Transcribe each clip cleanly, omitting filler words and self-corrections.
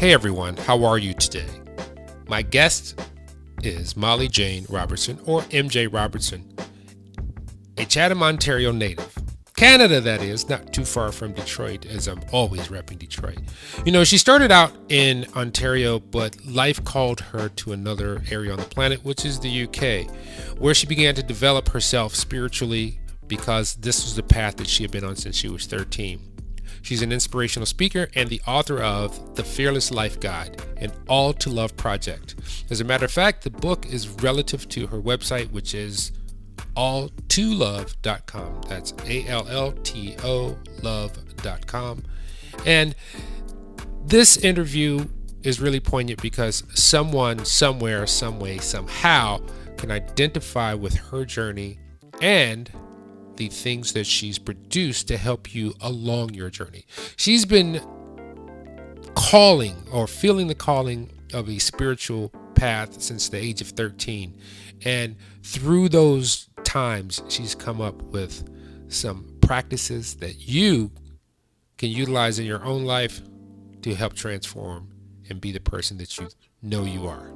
Hey everyone, how are you today? My guest is Molly Jane Robertson, or MJ Robertson, a Chatham, Ontario native. Canada, that is, not too far from Detroit, as I'm always repping Detroit. You know, she started out in Ontario, but life called her to another area on the planet, which is the UK, where she began to develop herself spiritually because this was the path that she had been on since she was 13. She's an inspirational speaker and the author of The Fearless Life Guide, an All to Love project. As a matter of fact, the book is relative to her website, which is alltolove.com. That's ALLTO love.com. And this interview is really poignant because someone, somewhere, some way, somehow can identify with her journey and the things that she's produced to help you along your journey. She's been calling or feeling the calling of a spiritual path since the age of 13. And through those times, she's come up with some practices that you can utilize in your own life to help transform and be the person that you know you are.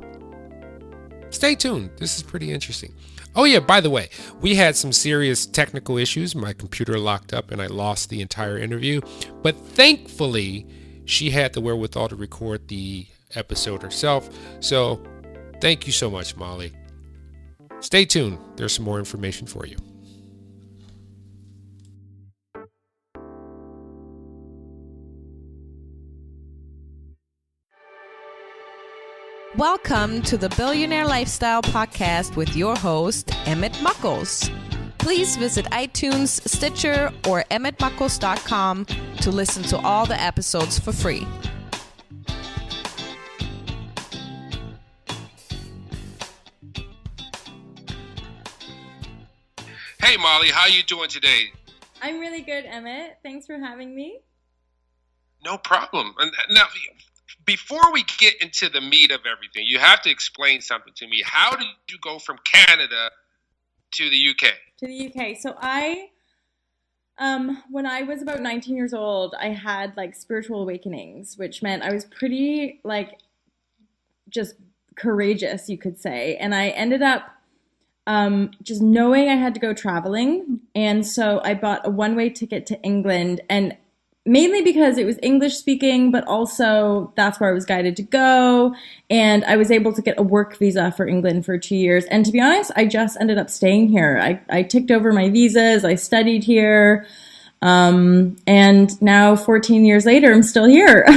Stay tuned. This is pretty interesting. Oh yeah, by the way, we had some serious technical issues. My computer locked up and I lost the entire interview. But thankfully, she had the wherewithal to record the episode herself. So thank you so much, Molly. Stay tuned. There's some more information for you. Welcome to the Billionaire Lifestyle Podcast with your host, Emmett Muckles. Please visit iTunes, Stitcher, or emmettmuckles.com to listen to all the episodes for free. Hey Molly, how you doing today? I'm really good, Emmett. Thanks for having me. No problem. And now, before we get into the meat of everything, you have to explain something to me. How did you go from Canada to the UK? To the UK. So when I was about 19 years old, I had like spiritual awakenings, which meant I was pretty like just courageous, you could say. And I ended up just knowing I had to go traveling. And so I bought a one-way ticket to England, and mainly because it was English speaking, but also that's where I was guided to go. And I was able to get a work visa for England for 2 years. And to be honest, I just ended up staying here. I ticked over my visas. I studied here. And now 14 years later, I'm still here.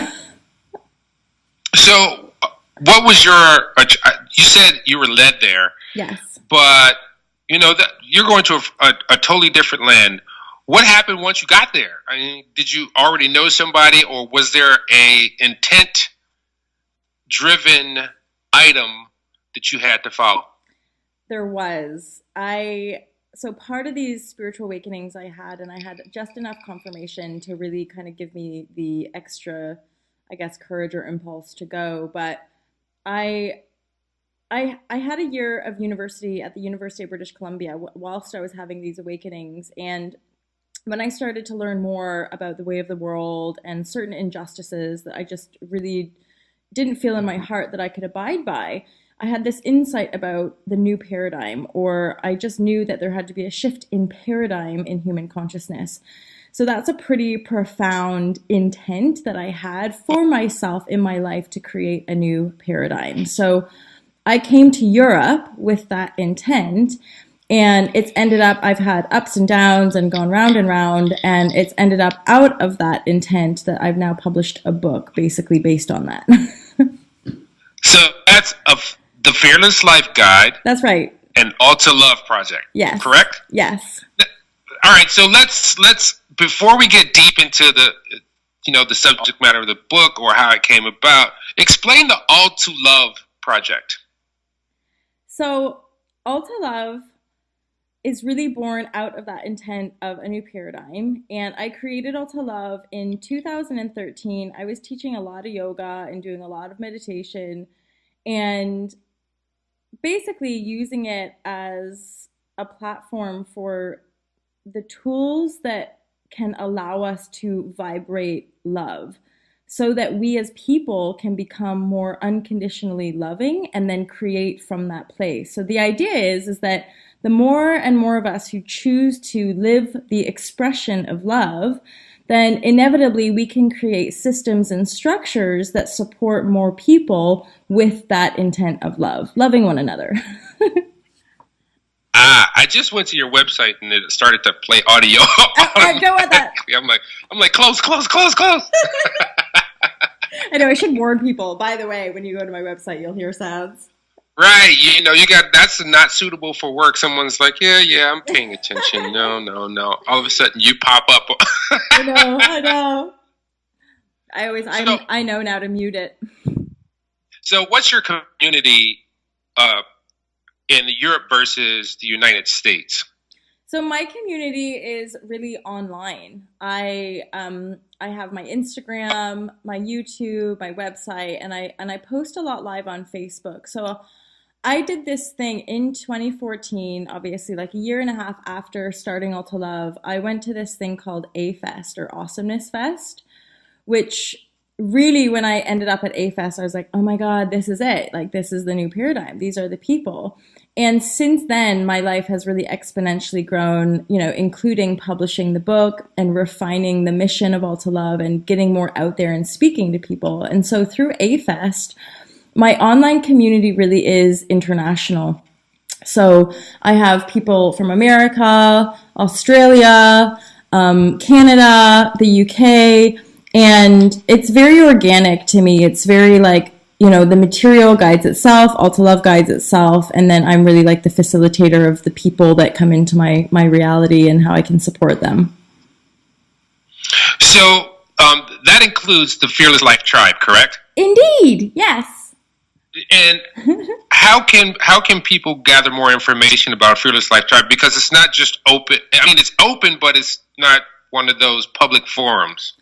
So what was you said you were led there. Yes. But, you know, that you're going to a totally different land. What happened once you got there? I mean, did you already know somebody, or was there a intent-driven item that you had to follow? There was. So part of these spiritual awakenings I had, and I had just enough confirmation to really kind of give me the extra, I guess, courage or impulse to go. But I had a year of university at the University of British Columbia whilst I was having these awakenings, and when I started to learn more about the way of the world and certain injustices that I just really didn't feel in my heart that I could abide by, I had this insight about the new paradigm, or I just knew that there had to be a shift in paradigm in human consciousness. So that's a pretty profound intent that I had for myself in my life to create a new paradigm. So I came to Europe with that intent. And it's ended up, I've had ups and downs and gone round and round, and it's ended up out of that intent that I've now published a book basically based on that. So that's the Fearless Life Guide. That's right. And All to Love project. Yes. Correct? Yes. All right. So let's before we get deep into the subject matter of the book or how it came about, explain the All to Love project. So All to Love is really born out of that intent of a new paradigm. And I created All to Love in 2013. I was teaching a lot of yoga and doing a lot of meditation, and basically using it as a platform for the tools that can allow us to vibrate love. so that we as people can become more unconditionally loving and then create from that place. So the idea is that the more and more of us who choose to live the expression of love, then inevitably we can create systems and structures that support more people with that intent of love, loving one another. I just went to your website and it started to play audio. Go with that. I'm like, close. I know I should warn people. By the way, when you go to my website, you'll hear sounds. Right, that's not suitable for work. Someone's like, yeah, I'm paying attention. No. All of a sudden, you pop up. I know. I know now to mute it. So, what's your community in Europe versus the United States? So my community is really online. I have my Instagram, my YouTube, my website, and I post a lot live on Facebook. So I did this thing in 2014, obviously like a year and a half after starting All to Love. I went to this thing called A-Fest or Awesomeness Fest, which really when I ended up at A-Fest, I was like, oh my God, this is it. Like this is the new paradigm. These are the people. And since then, my life has really exponentially grown, including publishing the book and refining the mission of All to Love and getting more out there and speaking to people. And so through A-Fest, my online community really is international. So I have people from America, Australia, Canada, the UK, and it's very organic to me. It's very like, the material guides itself, All to Love guides itself, and then I'm really like the facilitator of the people that come into my reality and how I can support them. So that includes the Fearless Life Tribe, correct? Indeed, yes. And how can people gather more information about Fearless Life Tribe? Because it's not just open. I mean, it's open, but it's not one of those public forums.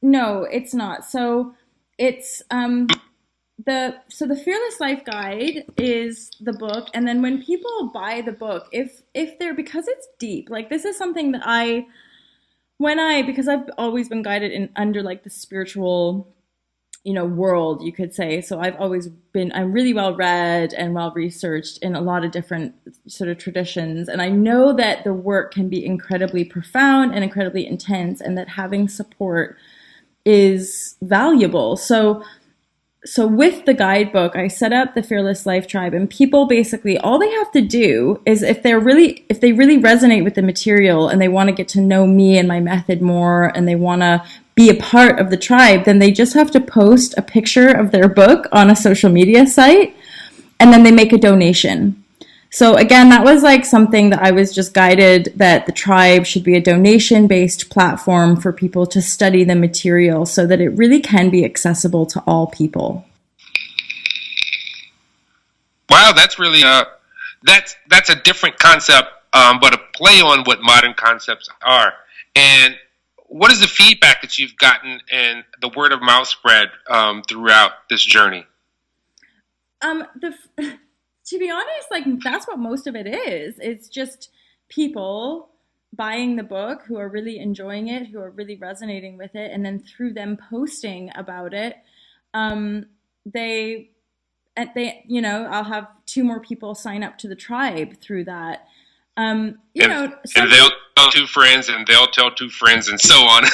No, it's not. So it's the Fearless Life Guide is the book, and then when people buy the book, if they're, because it's deep, like this is something that because I've always been guided under like the spiritual, world, you could say. So I'm really well read and well researched in a lot of different sort of traditions, and I know that the work can be incredibly profound and incredibly intense, and that having support is valuable. So with the guidebook, I set up the Fearless Life Tribe, and people basically, all they have to do is if they really resonate with the material and they want to get to know me and my method more, and they want to be a part of the tribe, then they just have to post a picture of their book on a social media site, and then they make a donation. So again, that was like something that I was just guided that the tribe should be a donation-based platform for people to study the material so that it really can be accessible to all people. Wow, that's really that's a different concept, but a play on what modern concepts are. And what is the feedback that you've gotten and the word of mouth spread throughout this journey? To be honest, like that's what most of it is. It's just people buying the book who are really enjoying it, who are really resonating with it, and then through them posting about it, I'll have 2 more people sign up to the tribe through that. And they'll tell 2 friends, and they'll tell 2 friends, and so on.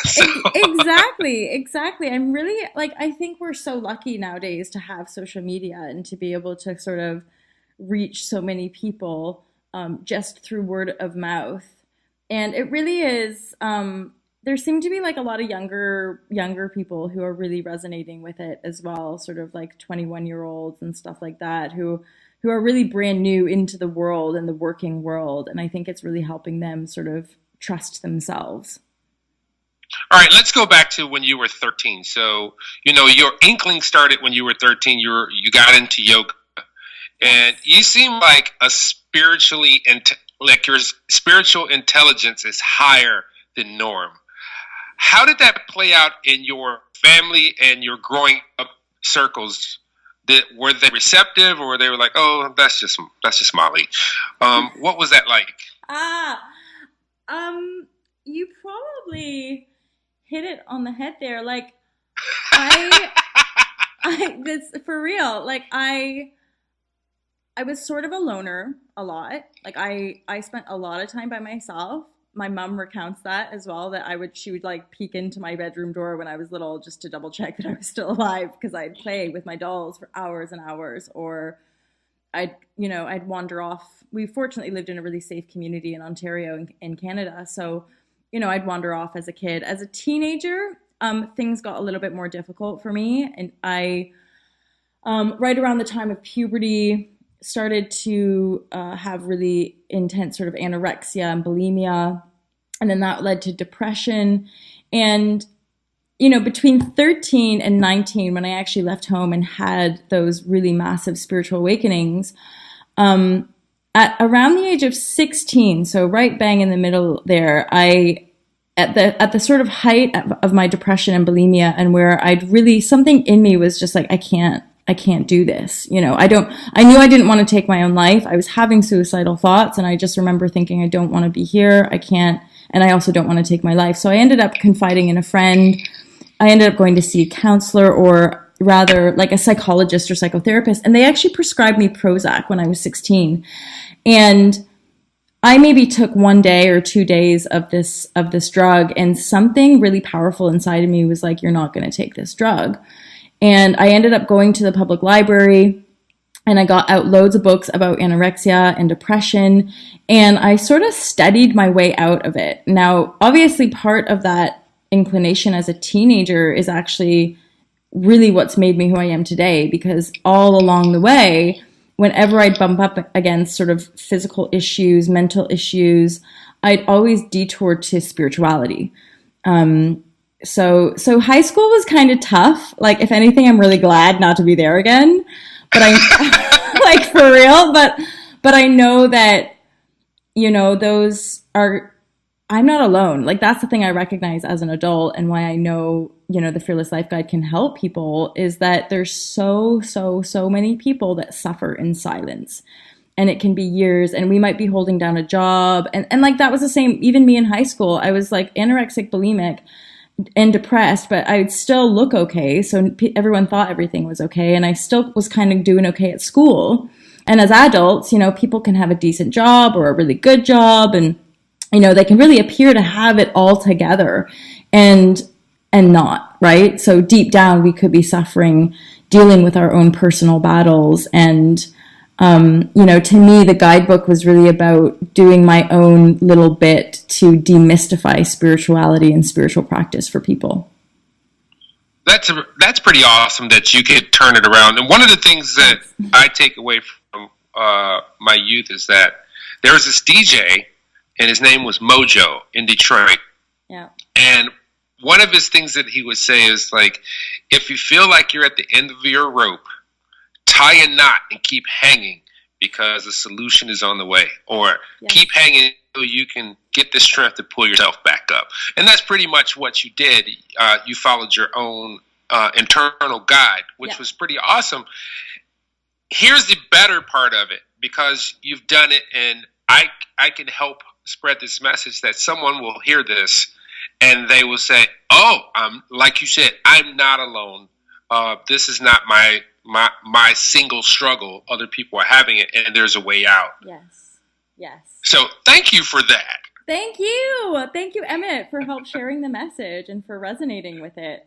Exactly. I'm really I think we're so lucky nowadays to have social media and to be able to sort of reach so many people just through word of mouth. And it really is, there seem to be like a lot of younger people who are really resonating with it as well, sort of like 21-year-olds and stuff like that, who are really brand new into the world and the working world. And I think it's really helping them sort of trust themselves. All right, let's go back to when you were 13. So, your inkling started when you were 13. You got into yoga. And you seem like your spiritual intelligence is higher than norm. How did that play out in your family and your growing up circles? Were they receptive, or they were like, "Oh, that's just Molly"? What was that like? You probably hit it on the head there. Like, This for real. Like I was sort of a loner a lot. Like I spent a lot of time by myself. My mom recounts that as well, that she would like peek into my bedroom door when I was little just to double check that I was still alive, because I'd play with my dolls for hours and hours, or I'd wander off. We fortunately lived in a really safe community in Ontario in Canada. So, I'd wander off as a kid. As a teenager, things got a little bit more difficult for me. And I, right around the time of puberty, started to have really intense sort of anorexia and bulimia. And then that led to depression. And, between 13 and 19, when I actually left home and had those really massive spiritual awakenings, at around the age of 16, so right bang in the middle there, at the sort of height of my depression and bulimia, and where something in me was just like, I can't do this. I knew I didn't want to take my own life. I was having suicidal thoughts, and I just remember thinking, I don't want to be here. I can't. And I also don't want to take my life. So I ended up confiding in a friend. I ended up going to see a counselor, or rather like a psychologist or psychotherapist. And they actually prescribed me Prozac when I was 16. And I maybe took 1 day or 2 days of this drug, and something really powerful inside of me was like, you're not going to take this drug. And I ended up going to the public library, and I got out loads of books about anorexia and depression, and I sort of studied my way out of it. Now, obviously, part of that inclination as a teenager is actually really what's made me who I am today, because all along the way, whenever I'd bump up against sort of physical issues, mental issues, I'd always detoured to spirituality. So high school was kind of tough. Like, if anything, I'm really glad not to be there again. But I, like, for real. But I know that, I'm not alone. Like, that's the thing I recognize as an adult, and why I know, the Fearless Life Guide can help people, is that there's so many people that suffer in silence. And it can be years, and we might be holding down a job. And like, that was the same, even me in high school. I was like anorexic, bulimic, and depressed, but I would still look okay. So everyone thought everything was okay. And I still was kind of doing okay at school. And as adults, people can have a decent job or a really good job, and, they can really appear to have it all together and not, right? So deep down, we could be suffering, dealing with our own personal battles. And, to me, the guidebook was really about doing my own little bit to demystify spirituality and spiritual practice for people. That's pretty awesome that you could turn it around. And one of the things that I take away from my youth is that there was this DJ, and his name was Mojo in Detroit. Yeah. And one of his things that he would say is like, if you feel like you're at the end of your rope, tie a knot and keep hanging, because the solution is on the way. Or keep hanging so you can get the strength to pull yourself back up. And that's pretty much what you did. You followed your own internal guide, which was pretty awesome. Here's the better part of it, because you've done it, and I can help spread this message that someone will hear this and they will say, oh, like you said, I'm not alone. This is not my single struggle. Other people are having it, and there's a way out. Yes. So thank you for that. Thank you, Emmett, for sharing the message and for resonating with it.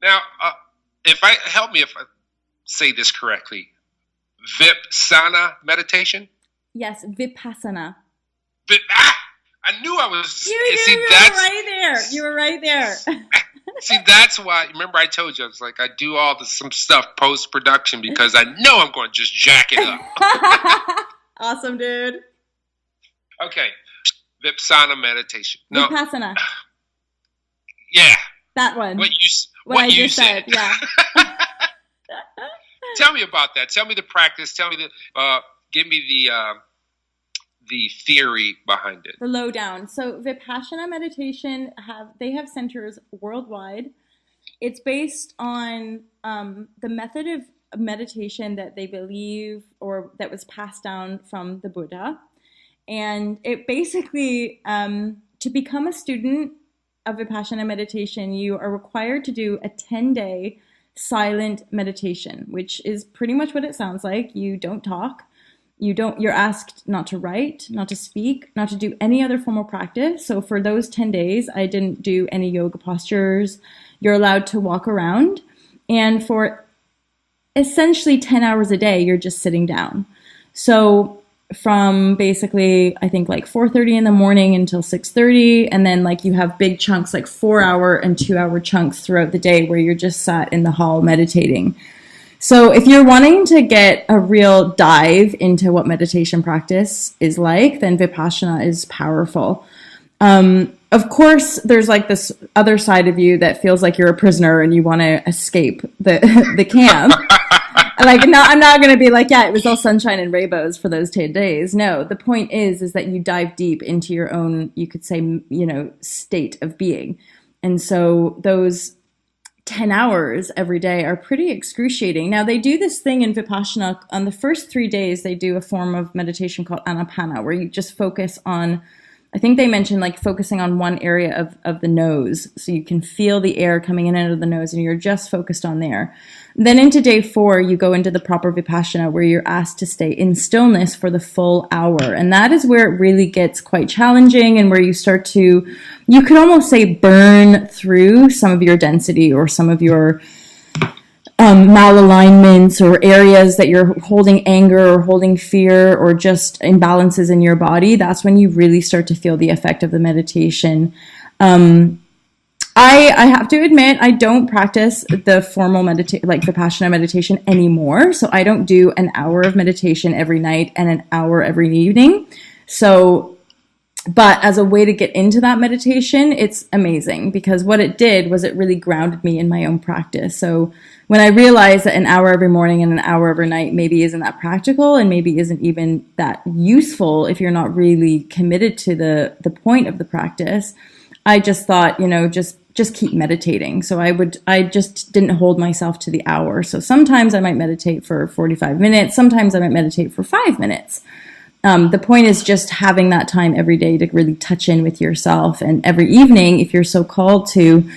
Now, help me if I say this correctly, Vipassana meditation? Yes, Vipassana. I knew I was. You were right there. See, that's why. Remember, I told you I was like, I do some stuff post production because I know I'm going to just jack it up. Awesome, dude. Okay, Vipassana meditation. No, Vipassana. Yeah, that one. What you said. Yeah. Tell me about that. Tell me the practice. Tell me give me the theory behind it. The lowdown. So Vipassana meditation they have centers worldwide. It's based on the method of meditation that they believe, or that was passed down from the Buddha. And it basically, to become a student of Vipassana meditation, you are required to do a 10-day silent meditation, which is pretty much what it sounds like. You don't talk. You're asked not to write, not to speak, not to do any other formal practice. So for those 10 days, I didn't do any yoga postures. You're allowed to walk around. And for essentially 10 hours a day, you're just sitting down. So from basically, I think like 4:30 in the morning until 6:30. And then like you have big chunks, like 4-hour and 2-hour chunks throughout the day where you're just sat in the hall meditating. So if you're wanting to get a real dive into what meditation practice is like, then Vipassana is powerful. Of course, there's like this other side of you that feels like you're a prisoner and you want to escape the camp. Like, no, I'm not going to be like, yeah, it was all sunshine and rainbows for those 10 days. No, the point is that you dive deep into your own, you could say, state of being. And so those 10 hours every day are pretty excruciating. Now, they do this thing in Vipassana. On the first 3 days, they do a form of meditation called Anapana, where you just focus on, I think they mentioned like focusing on one area of the nose. So you can feel the air coming in and out of the nose and you're just focused on there. Then into day 4, you go into the proper Vipassana where you're asked to stay in stillness for the full hour. And that is where it really gets quite challenging and where you start to, you could almost say, burn through some of your density or some of your malalignments or areas that you're holding anger or holding fear or just imbalances in your body. That's when you really start to feel the effect of the meditation. I have to admit, I don't practice the formal like Vipassana meditation anymore. So I don't do an hour of meditation every night and an hour every evening. So, but as a way to get into that meditation, it's amazing because what it did was it really grounded me in my own practice. So when I realized that an hour every morning and an hour every night maybe isn't that practical and maybe isn't even that useful if you're not really committed to the point of the practice, I just thought, just keep meditating. So I just didn't hold myself to the hour. So sometimes I might meditate for 45 minutes. Sometimes I might meditate for 5 minutes. The point is just having that time every day to really touch in with yourself. And every evening, if you're so called to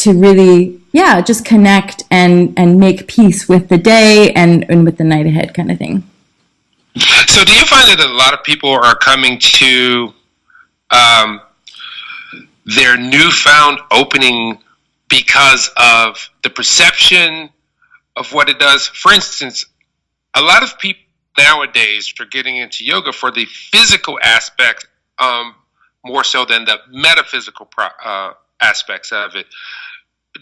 really, just connect and make peace with the day and with the night ahead kind of thing. So do you find that a lot of people are coming to their newfound opening because of the perception of what it does? For instance, a lot of people nowadays are getting into yoga for the physical aspect more so than the metaphysical aspects of it.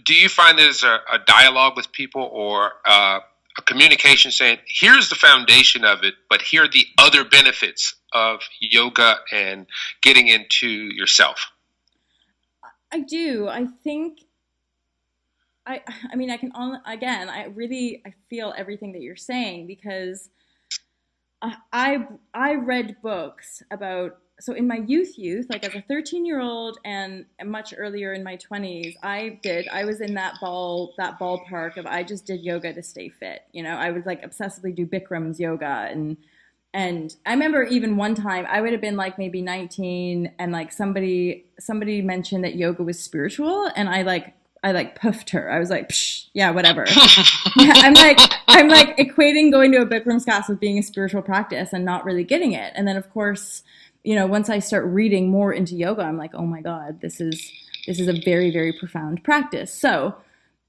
Do you find there's a dialogue with people or a communication saying, here's the foundation of it, but here are the other benefits of yoga and getting into yourself? I do. I think I feel everything that you're saying because I read books about, so in my youth, like as a 13-year-old and much earlier in my 20s, I was in that ballpark of I just did yoga to stay fit. I would like obsessively do Bikram's yoga and I remember even one time I would have been like maybe 19 and like somebody mentioned that yoga was spiritual and I puffed her. I was like, psh, yeah, whatever. I'm like equating going to a Bikram's class with being a spiritual practice and not really getting it. And then of course, once I start reading more into yoga, I'm like, oh my God, this is a very, very profound practice. So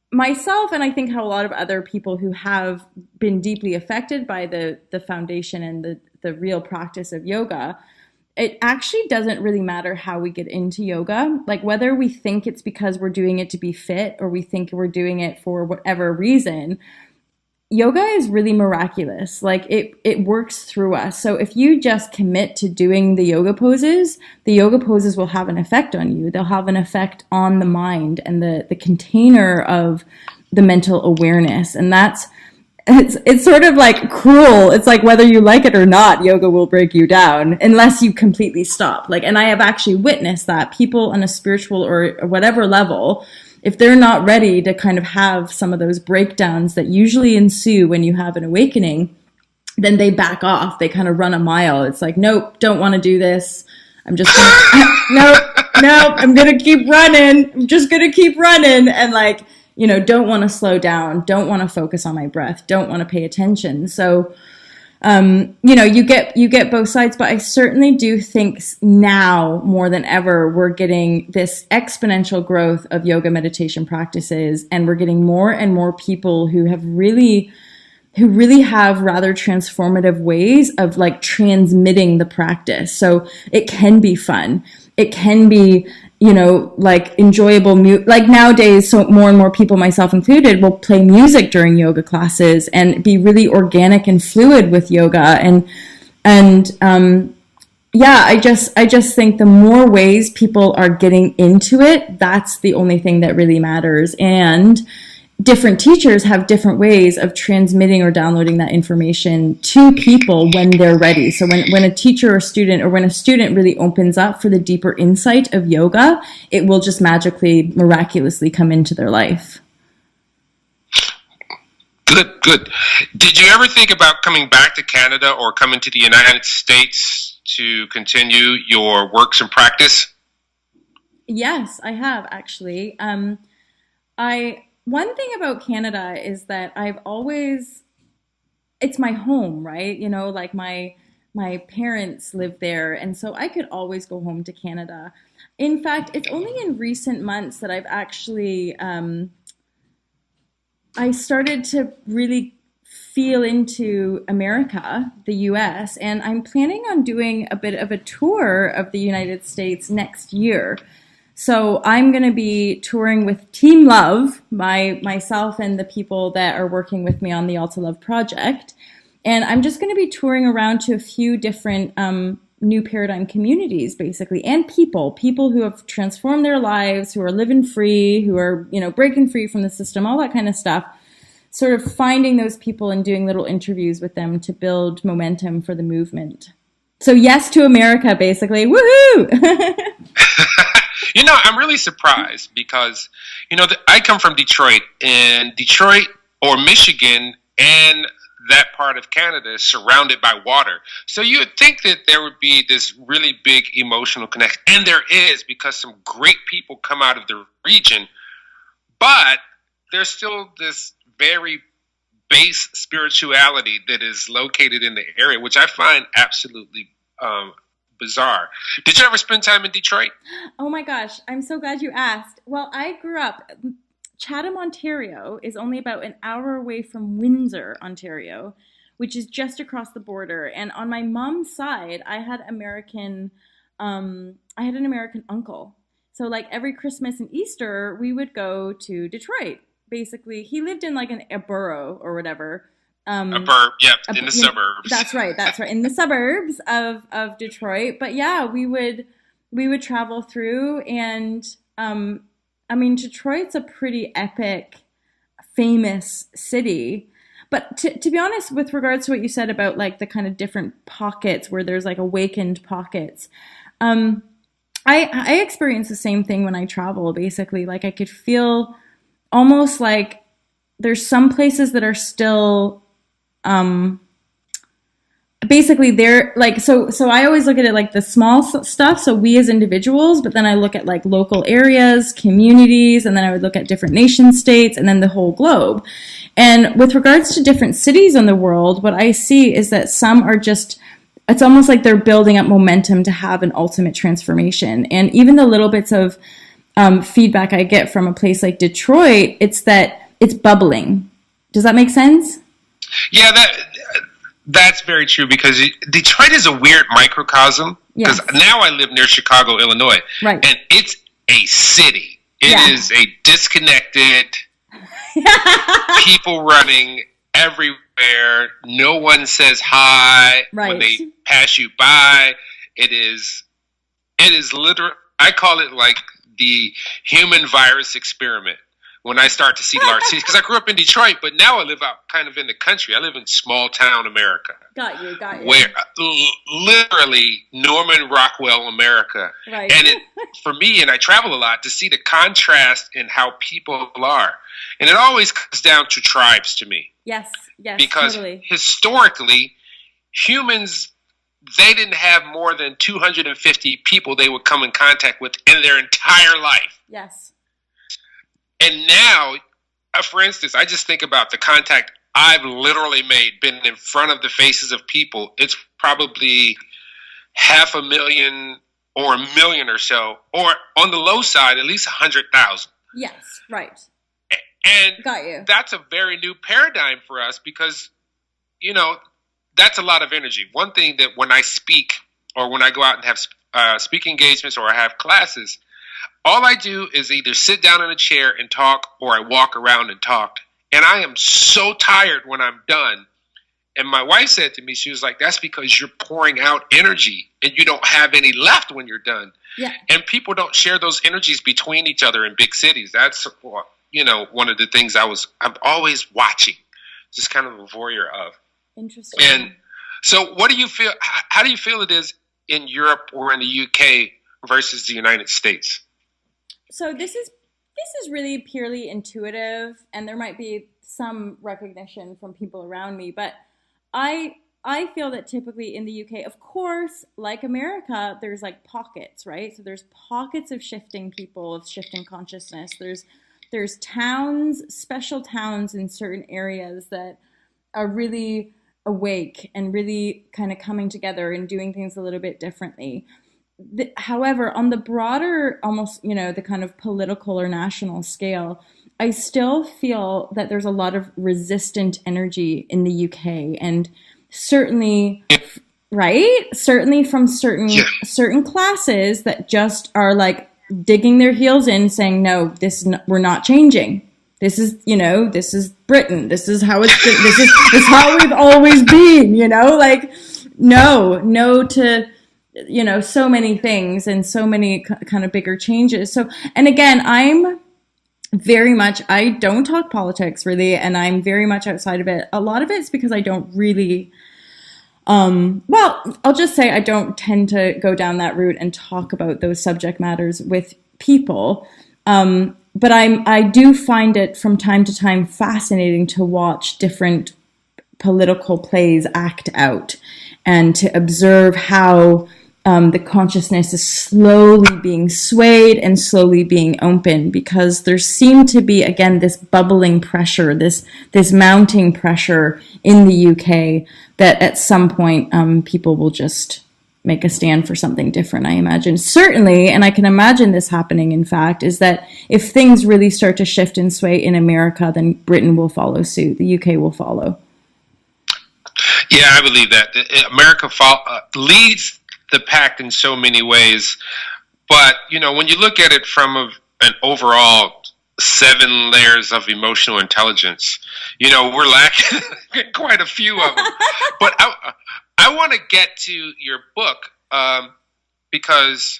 myself, and I think how a lot of other people who have been deeply affected by the foundation and the real practice of yoga, it actually doesn't really matter how we get into yoga. Like whether we think it's because we're doing it to be fit or we think we're doing it for whatever reason, yoga is really miraculous. Like it works through us. So if you just commit to doing the yoga poses will have an effect on you. They'll have an effect on the mind and the container of the mental awareness. And it's sort of like cruel. It's like whether you like it or not, yoga will break you down unless you completely stop. And I have actually witnessed that people on a spiritual or whatever level, if they're not ready to kind of have some of those breakdowns that usually ensue when you have an awakening, then they back off. They kind of run a mile. It's like, nope, don't want to do this. I'm just gonna, nope, no, I'm going to keep running. I'm just going to keep running. And like, don't want to slow down, don't want to focus on my breath, don't want to pay attention. So, you get both sides, but I certainly do think now more than ever, we're getting this exponential growth of yoga meditation practices, and we're getting more and more people who really have rather transformative ways of like transmitting the practice. So it can be fun. It can be, like enjoyable. Like nowadays, so more and more people, myself included, will play music during yoga classes and be really organic and fluid with yoga. I just think the more ways people are getting into it, that's the only thing that really matters. And different teachers have different ways of transmitting or downloading that information to people when they're ready. So when a teacher or student, or when a student really opens up for the deeper insight of yoga, it will just magically, miraculously come into their life. Good. Did you ever think about coming back to Canada or coming to the United States to continue your works and practice? Yes, I have actually. One thing about Canada is that it's my home, right? Like my parents live there, and so I could always go home to Canada. In fact, it's only in recent months that I've actually, I started to really feel into America, the US, and I'm planning on doing a bit of a tour of the United States next year. So I'm going to be touring with Team Love, myself and the people that are working with me on the Alta Love project. And I'm just going to be touring around to a few different new paradigm communities, basically, and people who have transformed their lives, who are living free, who are, breaking free from the system, all that kind of stuff. Sort of finding those people and doing little interviews with them to build momentum for the movement. So yes to America, basically. Woohoo! I'm really surprised because, I come from Detroit, and Detroit or Michigan and that part of Canada is surrounded by water. So you would think that there would be this really big emotional connection. And there is, because some great people come out of the region. But there's still this very base spirituality that is located in the area, which I find absolutely bizarre. Did you ever spend time in Detroit? Oh my gosh, I'm so glad you asked. Well, I grew up, Chatham, Ontario is only about an hour away from Windsor, Ontario, which is just across the border. And on my mom's side, I had an American uncle. So like every Christmas and Easter, we would go to Detroit. Basically, he lived in like a borough or whatever. A burb, yep, in the suburbs. That's right, in the suburbs of Detroit. But yeah, we would travel through, and Detroit's a pretty epic, famous city. But to be honest, with regards to what you said about like the kind of different pockets where there's like awakened pockets, I experience the same thing when I travel. Basically, like I could feel almost like there's some places that are still basically they're like, so I always look at it like the small stuff, so we as individuals, but then I look at like local areas, communities, and then I would look at different nation states, and then the whole globe. And with regards to different cities in the world, what I see is that some are just, it's almost like they're building up momentum to have an ultimate transformation. And even the little bits of feedback I get from a place like Detroit, it's that it's bubbling. Does that make sense? Yeah, that's very true, because Detroit is a weird microcosm. Because now I live near Chicago, Illinois, right, and it's a city. It is a disconnected, people running everywhere. No one says hi when they pass you by. It is literal. I call it like the human virus experiment. When I start to see large cities, because I grew up in Detroit, but now I live out kind of in the country. I live in small town America. Got you. Where literally Norman Rockwell, America. Right. And for me, and I travel a lot, to see the contrast in how people are. And it always comes down to tribes to me. Yes, because totally. Historically, humans they didn't have more than 250 people they would come in contact with in their entire life. Yes. And now, for instance, I just think about the contact I've literally made, been in front of the faces of people. It's probably 500,000 or 1 million or so, or on the low side, at least 100,000. Yes, right. And got you. That's a very new paradigm for us because, you know, that's a lot of energy. One thing that when I speak or when I go out and have speaking engagements or I have classes, all I do is either sit down in a chair and talk or I walk around and talk. And I am so tired when I'm done. And my wife said to me, she was like, that's because you're pouring out energy and you don't have any left when you're done. Yeah. And people don't share those energies between each other in big cities. That's, you know, one of the things I'm always watching, just kind of a voyeur of. Interesting. And so what do you feel, how do you feel it is in Europe or in the UK versus the United States? So this is really purely intuitive, and there might be some recognition from people around me, but I feel that typically in the UK, of course, like America, there's like pockets, right? So there's pockets of shifting people, of shifting consciousness. There's towns, special towns in certain areas that are really awake and really kind of coming together and doing things a little bit differently. However, on the broader, almost, you know, the kind of political or national scale, I still feel that there's a lot of resistant energy in the UK, and certainly, right? Certainly from certain classes that just are like digging their heels in, saying, "No, we're not changing. This is, you know, this is Britain. This is how it's. This is how we've always been. You know, like no to." You know, so many things and so many kind of bigger changes. So, and again, I'm very much, I don't talk politics really, and I'm very much outside of it. A lot of it's because I don't really, well, I'll just say I don't tend to go down that route and talk about those subject matters with people. But I do find it from time to time fascinating to watch different political plays act out and to observe how the consciousness is slowly being swayed and slowly being opened, because there seemed to be, again, this bubbling pressure, this mounting pressure in the UK that at some point people will just make a stand for something different, I imagine. Certainly, and I can imagine this happening, in fact, is that if things really start to shift and sway in America, then Britain will follow suit. The UK will follow. Yeah, I believe that. America leads the pack in so many ways, but you know, when you look at it from an overall 7 layers of emotional intelligence, you know, we're lacking quite a few of them. But I want to get to your book because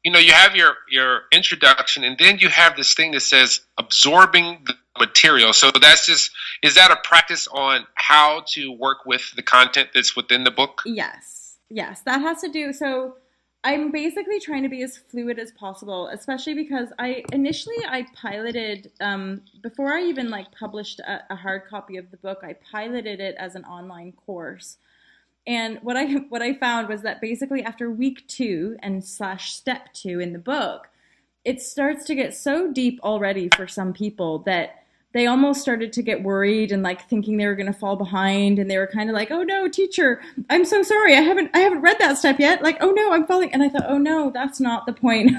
you know, you have your introduction, and then you have this thing that says absorbing the material. So that's just, is that a practice on how to work with the content that's within the book? Yes, that has to do, so I'm basically trying to be as fluid as possible, especially because I piloted, before I even like published a hard copy of the book, I piloted it as an online course. And what I found was that basically after week 2 and / step 2 in the book, it starts to get so deep already for some people that they almost started to get worried and like thinking they were going to fall behind, and they were kind of like, "Oh no, teacher, I'm so sorry. I haven't read that step yet. Like, oh no, I'm falling." And I thought, "Oh no, that's not the point."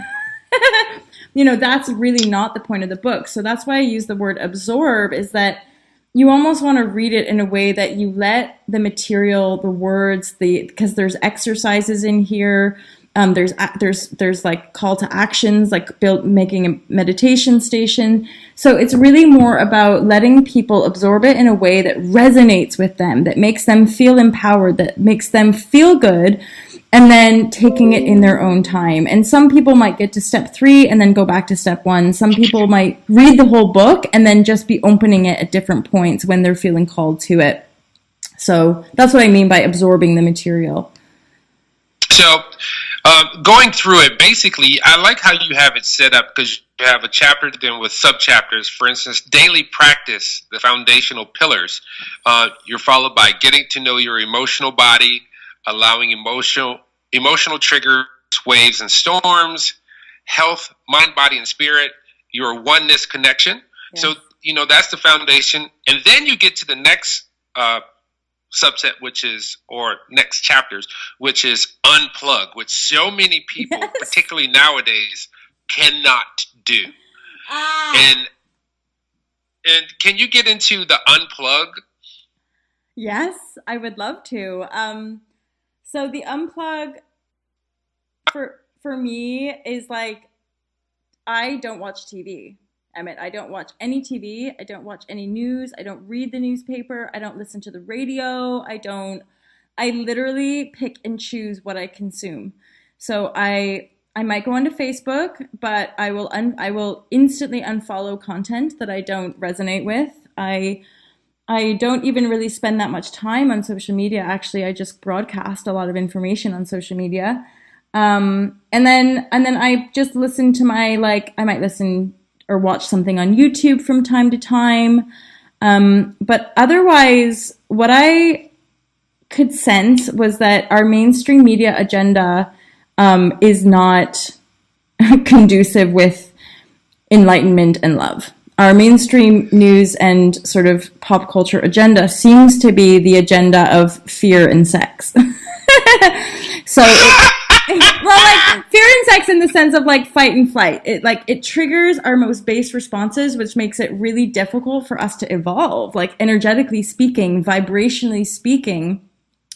You know, that's really not the point of the book. So that's why I use the word absorb, is that you almost want to read it in a way that you let the material, the words, because there's exercises in here. There's like call to actions, like making a meditation station. So it's really more about letting people absorb it in a way that resonates with them, that makes them feel empowered, that makes them feel good, and then taking it in their own time. And some people might get to step 3 and then go back to step 1. Some people might read the whole book and then just be opening it at different points when they're feeling called to it. So that's what I mean by absorbing the material. So going through it, basically, I like how you have it set up, because you have a chapter then with sub-chapters. For instance, daily practice, the foundational pillars. You're followed by getting to know your emotional body, allowing emotional triggers, waves and storms, health, mind, body, and spirit, your oneness connection. Yes. So, that's the foundation. And then you get to the next subset, or next chapters, which is unplug, which so many people, yes, particularly nowadays, cannot do. And can you get into the unplug? Yes, I would love to. So the unplug for me is like, I don't watch TV. I don't watch any TV. I don't watch any news. I don't read the newspaper. I don't listen to the radio. I literally pick and choose what I consume. So I might go onto Facebook, but I will instantly unfollow content that I don't resonate with. I don't even really spend that much time on social media. Actually, I just broadcast a lot of information on social media. And then I just listen to I might listen or watch something on YouTube from time to time. But otherwise, what I could sense was that our mainstream media agenda is not conducive with enlightenment and love. Our mainstream news and sort of pop culture agenda seems to be the agenda of fear and sex. So, fear and sex in the sense of fight and flight. It triggers our most base responses, which makes it really difficult for us to evolve. Energetically speaking, vibrationally speaking,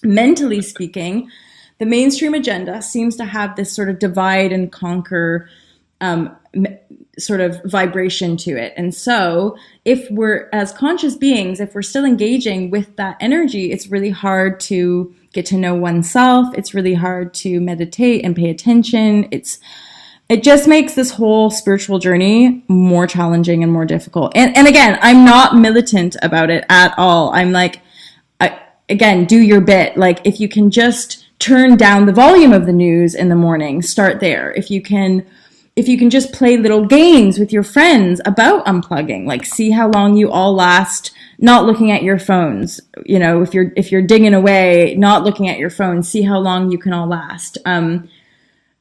mentally speaking, the mainstream agenda seems to have this sort of divide and conquer sort of vibration to it. And so if we're, as conscious beings, if we're still engaging with that energy, it's really hard to get to know oneself. It's really hard to meditate and pay attention. It just makes this whole spiritual journey more challenging and more difficult. And again, I'm not militant about it at all. I'm again, do your bit. If you can just turn down the volume of the news in the morning, start there. If you can just play little games with your friends about unplugging, see how long you all last not looking at your phones. If you're digging away, not looking at your phone, see how long you can all last.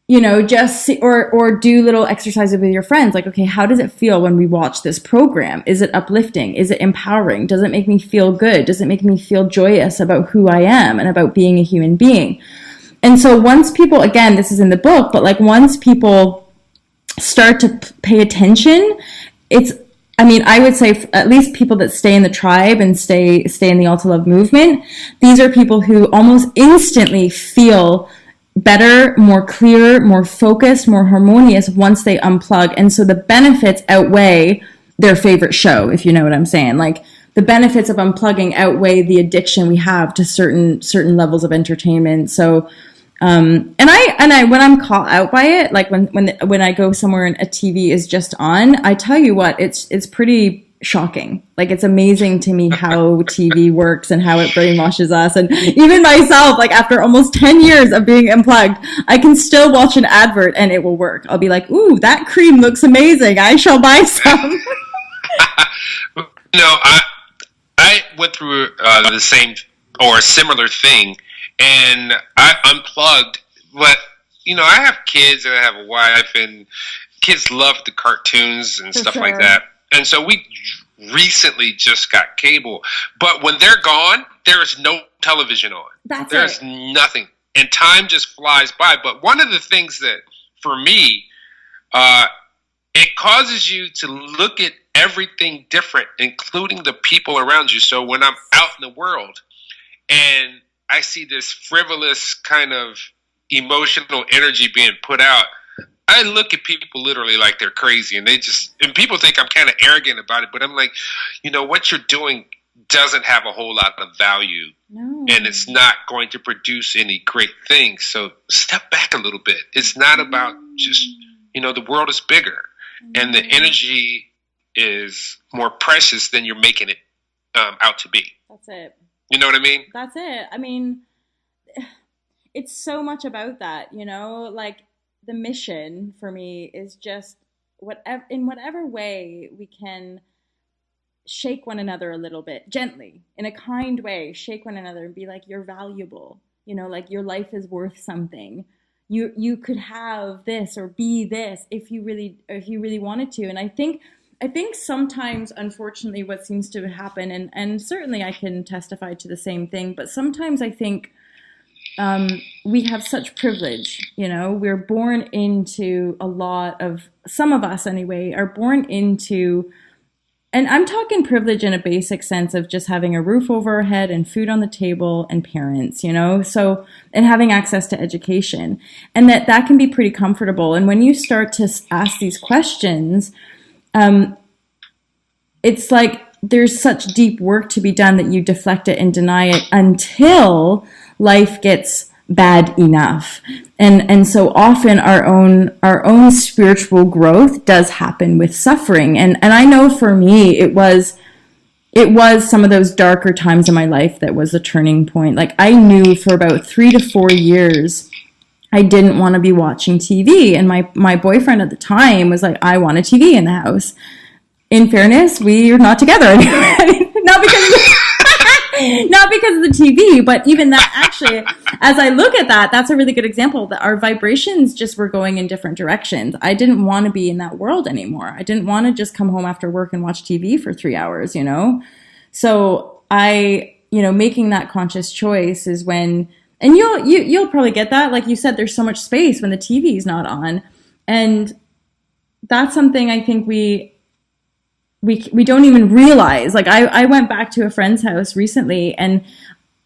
Just see, or do little exercises with your friends. Okay, how does it feel when we watch this program? Is it uplifting? Is it empowering? Does it make me feel good? Does it make me feel joyous about who I am and about being a human being? And so once people, again, this is in the book, but once people start to pay attention, I would say at least people that stay in the tribe and stay in the Alta Love movement, these are people who almost instantly feel better, more clear, more focused, more harmonious once they unplug. And so the benefits outweigh their favorite show, if you know what I'm saying. The benefits of unplugging outweigh the addiction we have to certain levels of entertainment. So and I when I'm caught out by it, when I go somewhere and a TV is just on, I tell you what, it's pretty shocking. It's amazing to me how TV works and how it brainwashes us. And even myself, after almost 10 years of being unplugged, I can still watch an advert and it will work. I'll be like, ooh, that cream looks amazing. I shall buy some. I went through the same or a similar thing, and I unplugged. But I have kids and I have a wife, and kids love the cartoons and stuff like that. And so we recently just got cable. But when they're gone, there is no television on. There's nothing. And time just flies by. But one of the things that, for me, it causes you to look at everything different, including the people around you. So when I'm out in the world and I see this frivolous kind of emotional energy being put out, I look at people literally like they're crazy, and people think I'm kind of arrogant about it, but I'm like, what you're doing doesn't have a whole lot of value, and it's not going to produce any great things. So step back a little bit. It's not about just, the world is bigger, and the energy is more precious than you're making it out to be. That's it. You know what I mean? That's it. It's so much about that, the mission for me is just in whatever way we can shake one another a little bit, gently, in a kind way, shake one another and be like, you're valuable. like your life is worth something. You could have this or be this if you really wanted to. And I think sometimes, unfortunately, what seems to happen, and certainly I can testify to the same thing, but sometimes I think we have such privilege. We're born into some of us anyway, are born into, and I'm talking privilege in a basic sense of just having a roof over our head and food on the table and parents, so, and having access to education, and that can be pretty comfortable. And when you start to ask these questions, it's like there's such deep work to be done that you deflect it and deny it until life gets bad enough. And so often our own spiritual growth does happen with suffering. And I know for me, it was some of those darker times in my life that was a turning point. Like, I knew for about 3 to 4 years, I didn't want to be watching TV. And my boyfriend at the time was like, I want a TV in the house. In fairness, we are not together anymore. Not because of the TV, but even that, actually, as I look at that, that's a really good example that our vibrations just were going in different directions. I didn't want to be in that world anymore. I didn't want to just come home after work and watch TV for 3 hours, So making that conscious choice is when, and you'll probably get that. Like you said, there's so much space when the TV is not on. And that's something I think we don't even realize. Like, I went back to a friend's house recently and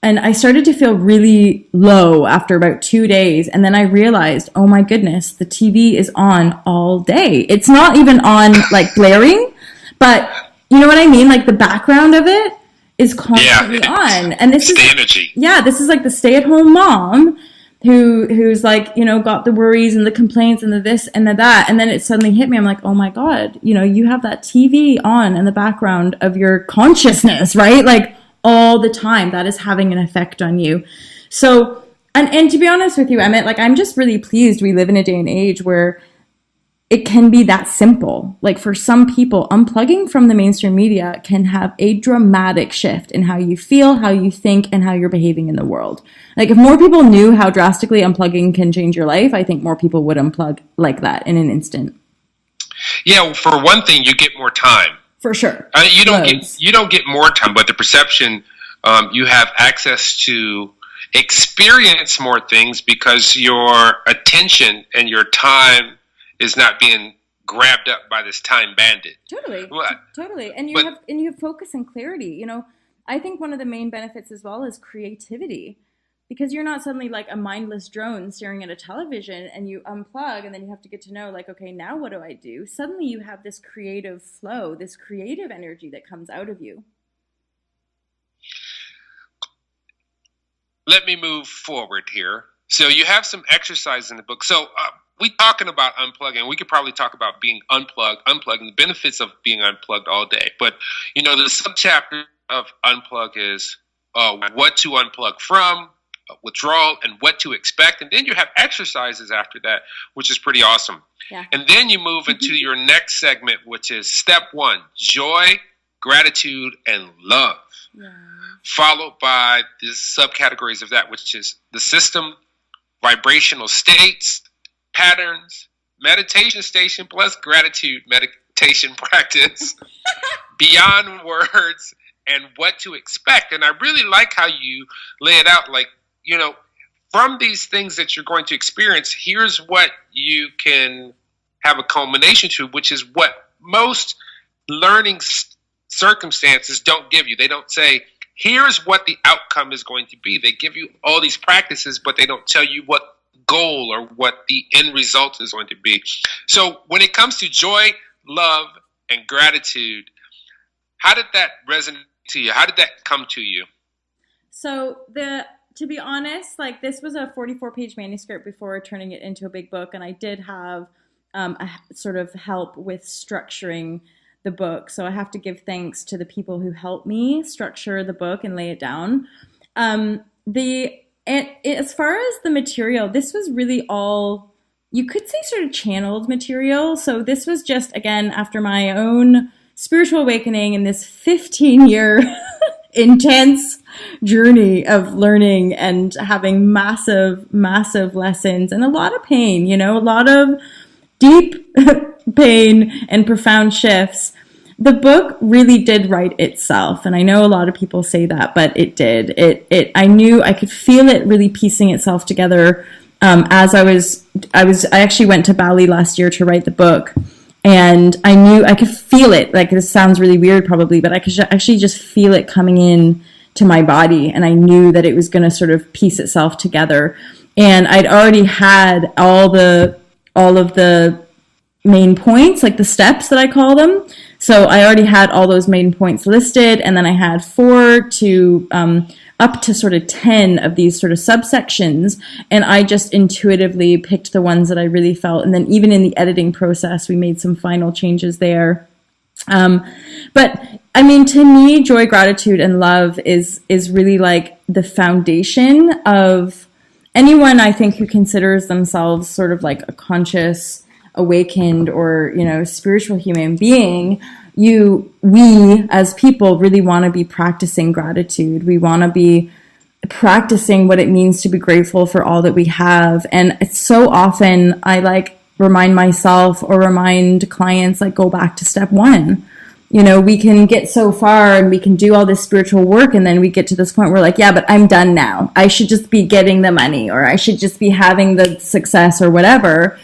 I started to feel really low after about 2 days. And then I realized, oh my goodness, the TV is on all day. It's not even on like blaring, but you know what I mean? Like, the background of it is constantly on. And this is the energy. Yeah, this is like the stay-at-home mom who's like, got the worries and the complaints and the this and the that. And then it suddenly hit me. I'm like, oh my God, you have that TV on in the background of your consciousness, right? Like, all the time. That is having an effect on you. So, and to be honest with you, Emmett, like, I'm just really pleased we live in a day and age where it can be that simple. Like, for some people, unplugging from the mainstream media can have a dramatic shift in how you feel, how you think, and how you're behaving in the world. Like, if more people knew how drastically unplugging can change your life, I think more people would unplug like that in an instant. Yeah, for one thing, you get more time. For sure. You don't get more time, but the perception, you have access to experience more things because your attention and your time is not being grabbed up by this time bandit. Totally. And you have focus and clarity. I think one of the main benefits as well is creativity, because you're not suddenly like a mindless drone staring at a television and you unplug and then you have to get to know, like, okay, now what do I do? Suddenly you have this creative flow, this creative energy that comes out of you. Let me move forward here. So you have some exercise in the book. So we talking about unplugging. We could probably talk about being unplugging, the benefits of being unplugged all day. But, the subchapter of unplug is what to unplug from, withdrawal, and what to expect. And then you have exercises after that, which is pretty awesome. Yeah. And then you move into your next segment, which is step 1, joy, gratitude, and love. Yeah. Followed by the subcategories of that, which is the system, vibrational states, patterns, meditation station plus gratitude meditation practice, beyond words, and what to expect. And I really like how you lay it out, like, from these things that you're going to experience, here's what you can have a culmination to, which is what most learning circumstances don't give you. They don't say, here's what the outcome is going to be. They give you all these practices, but they don't tell you what goal or what the end result is going to be. So when it comes to joy, love, and gratitude, how did that resonate to you? How did that come to you? So to be honest, like, this was a 44-page manuscript before turning it into a big book, and I did have a sort of help with structuring the book. So I have to give thanks to the people who helped me structure the book and lay it down. As far as the material, this was really all, you could say, sort of channeled material. So this was just, again, after my own spiritual awakening in this 15-year intense journey of learning and having massive, massive lessons and a lot of pain, a lot of deep pain and profound shifts. The book really did write itself. And I know a lot of people say that, but it did. I knew I could feel it really piecing itself together. As I actually went to Bali last year to write the book, and I knew I could feel it. Like, this sounds really weird probably, but I could actually just feel it coming in to my body. And I knew that it was going to sort of piece itself together. And I'd already had all of the main points, like the steps that I call them. So I already had all those main points listed, and then I had 4 to up to sort of 10 of these sort of subsections, and I just intuitively picked the ones that I really felt. And then even in the editing process, we made some final changes there. But I mean, to me, joy, gratitude, and love is really like the foundation of anyone, I think, who considers themselves sort of like a conscious, awakened, or spiritual human being. We as people really want to be practicing gratitude. We want to be practicing what it means to be grateful for all that we have. And it's so often I remind myself or remind clients, go back to step 1. We can get so far and we can do all this spiritual work, and then we get to this point where yeah, but I'm done now. I should just be getting the money, or I should just be having the success or whatever.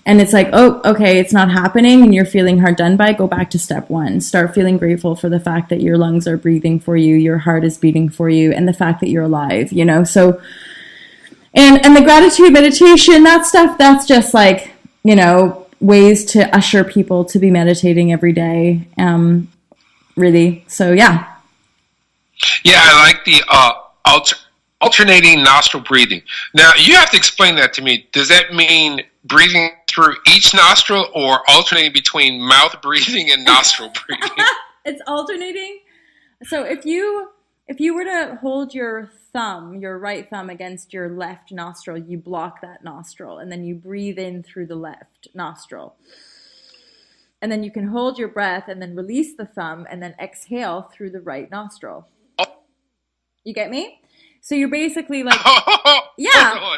And it's oh, okay, it's not happening and you're feeling hard done by. Go back to step 1. Start feeling grateful for the fact that your lungs are breathing for you, your heart is beating for you, and the fact that you're alive, So, and the gratitude meditation, that stuff, that's just ways to usher people to be meditating every day, really. So, yeah. Yeah, I like the alternating nostril breathing. Now, you have to explain that to me. Does that mean breathing through each nostril, or alternating between mouth breathing and nostril breathing? It's alternating. So if you were to hold your right thumb against your left nostril, you block that nostril, and then you breathe in through the left nostril. And then you can hold your breath and then release the thumb and then exhale through the right nostril. You get me? So you're basically yeah.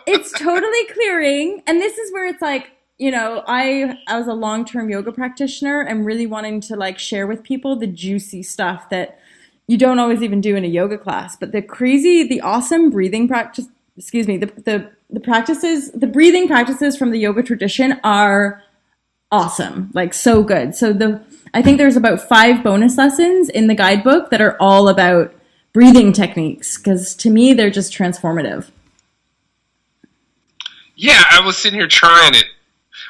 It's totally clearing. And this is where it's I was a long-term yoga practitioner and really wanting to share with people the juicy stuff that you don't always even do in a yoga class. But the awesome breathing practice, the breathing practices from the yoga tradition are awesome, so good. So I think there's about 5 bonus lessons in the guidebook that are all about breathing techniques, because to me, they're just transformative. Yeah, I was sitting here trying it.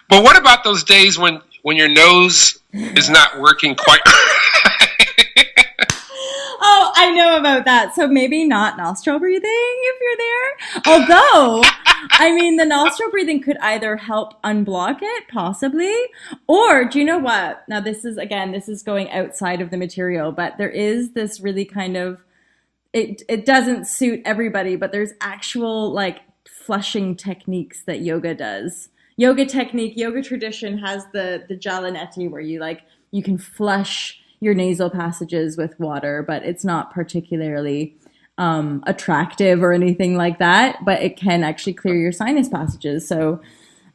But what about those days when your nose is not working quite right? Oh, I know about that. So maybe not nostril breathing if you're there. Although, the nostril breathing could either help unblock it, possibly, or do you know what? Now, this is going outside of the material, but there is this really kind of, it doesn't suit everybody, but there's actual flushing techniques that yoga does. Yoga tradition has the Jalanetti, where you can flush your nasal passages with water, but it's not particularly attractive or anything like that, but it can actually clear your sinus passages. So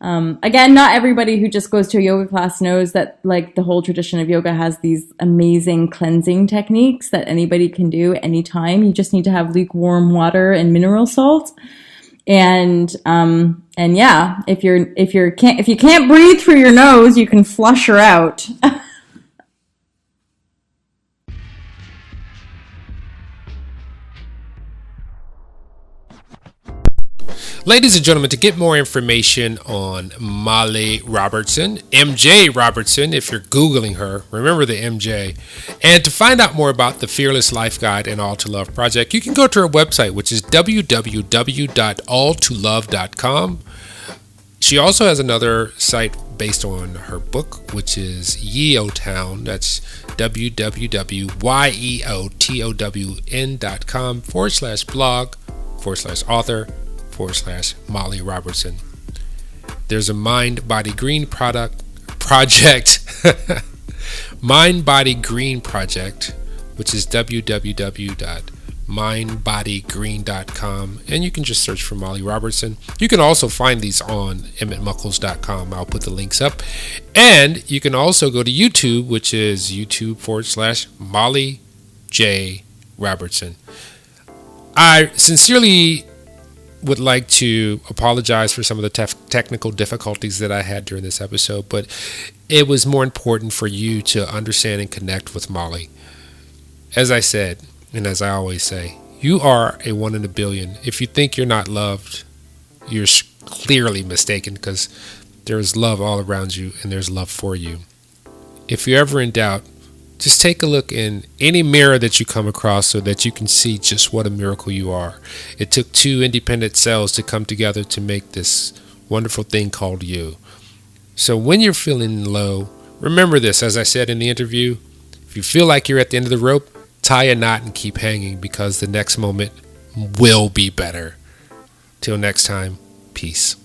again, not everybody who just goes to a yoga class knows that the whole tradition of yoga has these amazing cleansing techniques that anybody can do anytime. You just need to have lukewarm water and mineral salt. And yeah, if you can't breathe through your nose, you can flush her out. Ladies and gentlemen, to get more information on Molly Robertson, MJ Robertson, if you're Googling her, remember the MJ, and to find out more about the Fearless Life Guide and All to Love Project, you can go to her website, which is www.alltolove.com. She also has another site based on her book, which is Yeotown. That's www.yeotown.com/blog/author/Molly Robertson. There's a Mind Body Green project, Mind Body Green project, which is www.mindbodygreen.com, and you can just search for Molly Robertson. You can also find these on emmettmuckles.com. I'll put the links up. And you can also go to YouTube, which is YouTube.com/Molly J. Robertson. I sincerely would like to apologize for some of the technical difficulties that I had during this episode, but it was more important for you to understand and connect with Molly. As I said, and as I always say, you are a 1 in a billion. If you think you're not loved, you're clearly mistaken, because there is love all around you and there's love for you. If you're ever in doubt, just take a look in any mirror that you come across so that you can see just what a miracle you are. It took 2 independent cells to come together to make this wonderful thing called you. So when you're feeling low, remember this, as I said in the interview, if you feel like you're at the end of the rope, tie a knot and keep hanging, because the next moment will be better. Till next time, peace.